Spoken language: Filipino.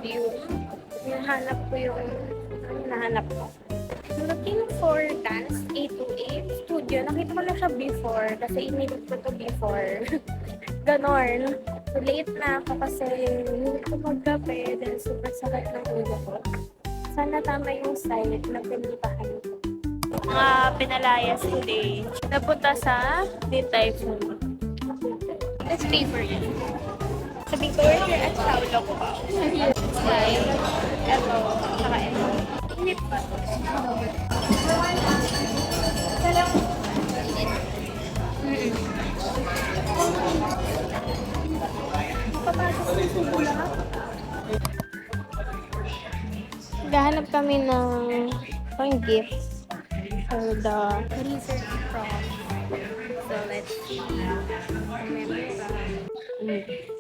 studio. Hinahanap ko yung... Ano nahanap ko? I'm looking for Dance 828 Studio. Nakita ko na siya before kasi inilip ko to before. Ganon. So, late na ako kasi hindi ko magkape dahil super sakit ng ulo ko. Sana tama yung site na pinuntahan ko. Mga pinalayas today. Napunta sa Din Typhoon. Let's pay for it. Sabi ko, order at saulo ko pa. Style. Eto. Saka eto. Init pa. Sarap. Gahanap kami ng pang gifts for the research prom. So, let's see. Remember,